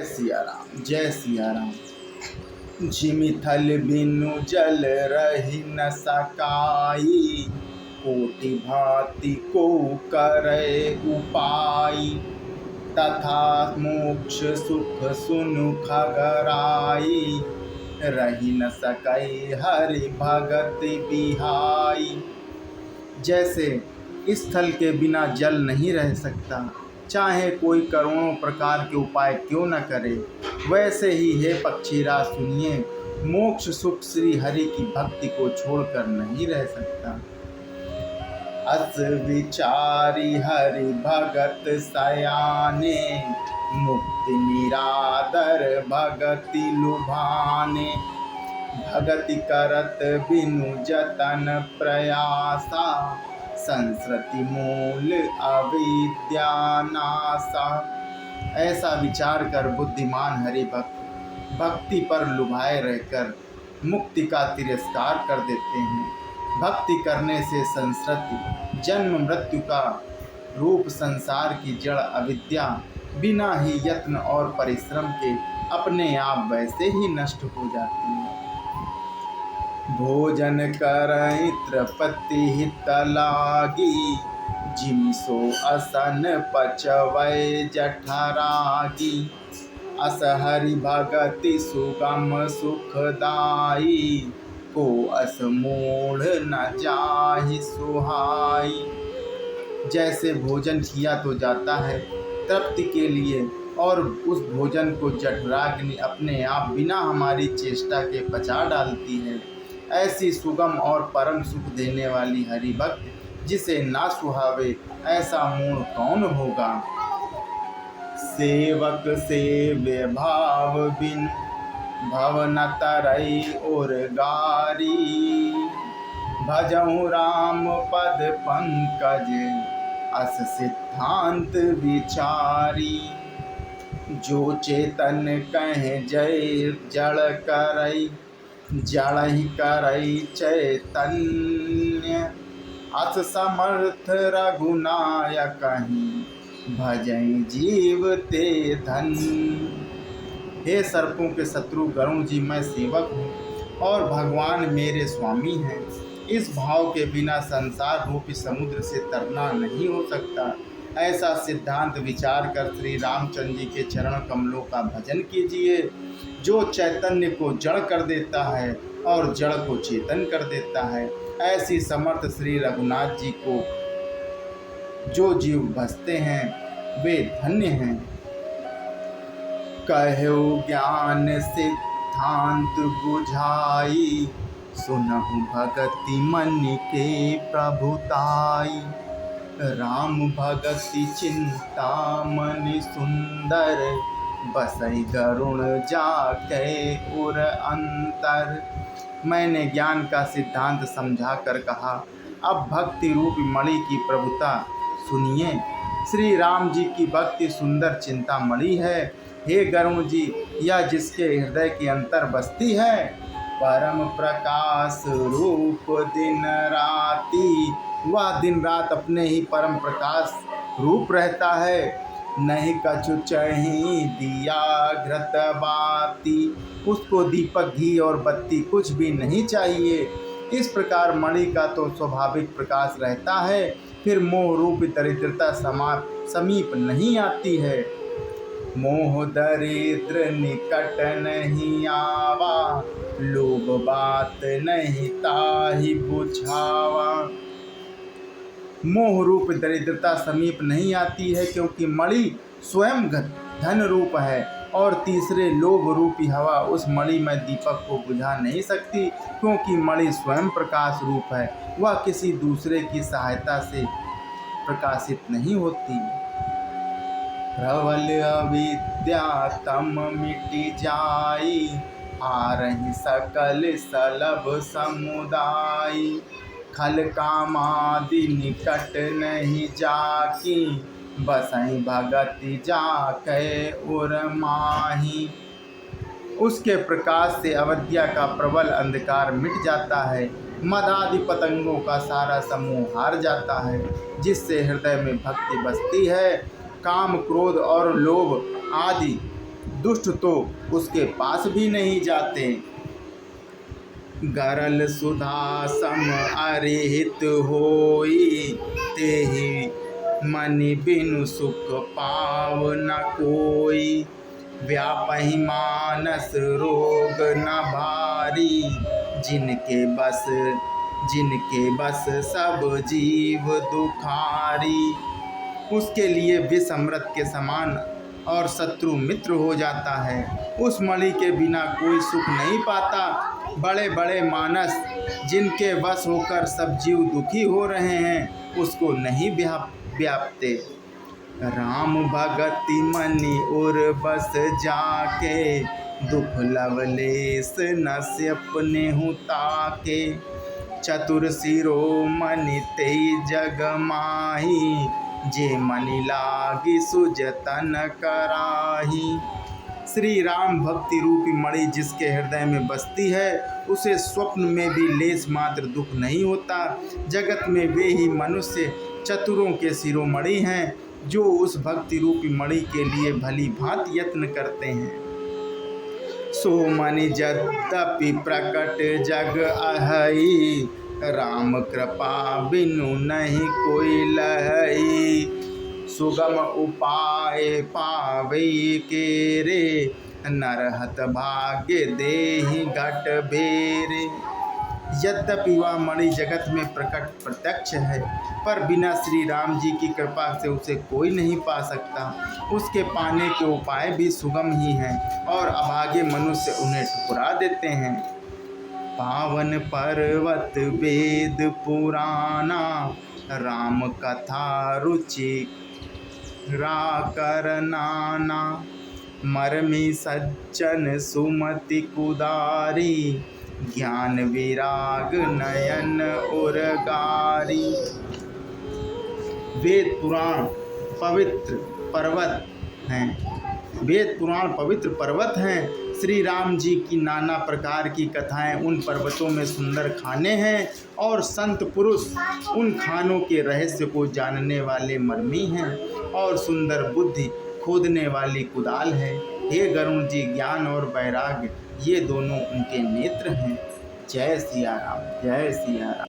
सिया राम, जय सिया राम। जिमि थल बिनु जल रही न सकाई, कोटि भांति को करे उपाई। तथा मोक्ष सुख सुनु खगराई, रही न सकई हरि भगत बिहाई। जैसे इस थल के बिना जल नहीं रह सकता, चाहे कोई करोड़ों प्रकार के उपाय क्यों न करे, वैसे ही हे पक्षीराज सुनिए, मोक्ष सुख श्री हरि की भक्ति को छोड़कर नहीं रह सकता। अस विचारी हरि भगत सयाने, मुक्ति निरादर भगति लुभाने। भगति करत बिनु जतन प्रयासा, संस्कृति मूल अविद्या नासा। ऐसा विचार कर बुद्धिमान हरि भक्त भक्ति पर लुभाए रहकर मुक्ति का तिरस्कार कर देते हैं। भक्ति करने से संस्कृति जन्म मृत्यु का रूप संसार की जड़ अविद्या बिना ही यत्न और परिश्रम के अपने आप वैसे ही नष्ट हो जाती है। भोजन करई तृपति हित लागी, जिमि सो असन पचवै जठरागी। अस हरि भगति सुगम सुखदाई, को अस मूढ़ न जाहि सुहाई। जैसे भोजन किया तो जाता है तृप्ति के लिए, और उस भोजन को जठराग्नि अपने आप बिना हमारी चेष्टा के पचा डालती है। ऐसी सुगम और परम सुख देने वाली हरि भक्त जिसे ना सुहावे, ऐसा मूढ़ कौन होगा। सेवक सेव्य भाव बिन भव न तरई और गारी। भजहु राम पद पंकज अस सिद्धांत विचारी। जो चेतन कहे जय जड़ करई, जड़ ही करई चैतन्य। अस समर्थ रघुनायक कहीं, भजई जीव ते धन्य। हे सर्पों के शत्रु गरुण जी, मैं सेवक हूँ और भगवान मेरे स्वामी हैं। इस भाव के बिना संसार रूपी समुद्र से तरना नहीं हो सकता। ऐसा सिद्धांत विचार कर श्री रामचंद्र जी के चरण कमलों का भजन कीजिए। जो चैतन्य को जड़ कर देता है और जड़ को चेतन कर देता है, ऐसी समर्थ श्री रघुनाथ जी को जो जीव भजते हैं वे धन्य हैं। कहु ज्ञान सिद्धांत बुझाई, सुनहु भगति मन के प्रभुताई। राम भगति चिंता मनि सुंदर, बसई गरुण जाके उर अंतर। मैंने ज्ञान का सिद्धांत समझा कर कहा, अब भक्ति रूपी मणि की प्रभुता सुनिए। श्री राम जी की भक्ति सुंदर चिंता मणि है। हे गरुण जी, यह जिसके हृदय के अंतर बसती है, परम प्रकाश रूप दिन राती। वह दिन रात अपने ही परम प्रकाश रूप रहता है। नहीं कछु चहि दिया घृत बाती, उसको दीपक घी और बत्ती कुछ भी नहीं चाहिए। इस प्रकार मणि का तो स्वाभाविक प्रकाश रहता है, फिर मोह रूप दरिद्रता समीप नहीं आती है। मोह दरिद्र निकट नहीं आवा, लोभ बात नहीं ताहि बुझावा। मोह रूप दरिद्रता समीप नहीं आती है, क्योंकि मणि स्वयं धन रूप है, और तीसरे लोभ रूपी हवा उस मणि में दीपक को बुझा नहीं सकती, क्योंकि मणि स्वयं प्रकाश रूप है। वह किसी दूसरे की सहायता से प्रकाशित नहीं होती। प्रबल अविद्या तम मिटि जाई, हारहि सकल सलभ समुदाई। खल कामादि निकट नहीं जाकी, बसई भगति जाके उर माही। उसके प्रकाश से अविद्या का प्रबल अंधकार मिट जाता है, मद आदि पतंगों का सारा समूह हार जाता है, जिससे हृदय में भक्ति बसती है। काम क्रोध और लोभ आदि दुष्ट तो उसके पास भी नहीं जाते। गरल सुधा सम अरिहित होई, तेहि मनि बिनु सुख पाव न कोई। व्यापहि मानस रोग न भारी, जिनके बस सब जीव दुखारी। उसके लिए विष अमृत के समान और शत्रु मित्र हो जाता है। उस मणि के बिना कोई सुख नहीं पाता। बड़े बड़े मानस जिनके वश होकर सब जीव दुखी हो रहे हैं, उसको नहीं व्यापते। राम भगति मनि उर बस जाके, दुख लवलेस नस्य अपने हूँ ताके। चतुर शिरोमणि तेई जग माही, जे मनि लागी सुजतन कराही। श्री राम भक्ति रूपी मणि जिसके हृदय में बसती है, उसे स्वप्न में भी लेस मात्र दुख नहीं होता। जगत में वे ही मनुष्य चतुरों के शिरोमणि हैं, जो उस भक्ति रूपी मणि के लिए भली भांति यत्न करते हैं। सो मणि यद्यपि प्रकट जग अहई, राम कृपा बिनु नहीं कोई लहई। सुगम उपाय पावे के रे, नरहत भाग्य देहि घट बेरे। यद्यपि वह मणि जगत में प्रकट प्रत्यक्ष है, पर बिना श्री राम जी की कृपा से उसे कोई नहीं पा सकता। उसके पाने के उपाय भी सुगम ही हैं और अभागे मनुष्य उन्हें ठुकरा देते हैं। पावन पर्वत वेद पुराना, राम कथा रुचि राकर नाना। मरमी सज्जन सुमति कुदारी, ज्ञान विराग नयन उरगारी। वेद पुराण पवित्र पर्वत हैं। श्री राम जी की नाना प्रकार की कथाएं उन पर्वतों में सुंदर खाने हैं, और संत पुरुष उन खानों के रहस्य को जानने वाले मर्मी हैं, और सुंदर बुद्धि खोदने वाली कुदाल है। हे गरुण जी, ज्ञान और वैराग्य ये दोनों उनके नेत्र हैं। जय सिया राम, जय सिया राम।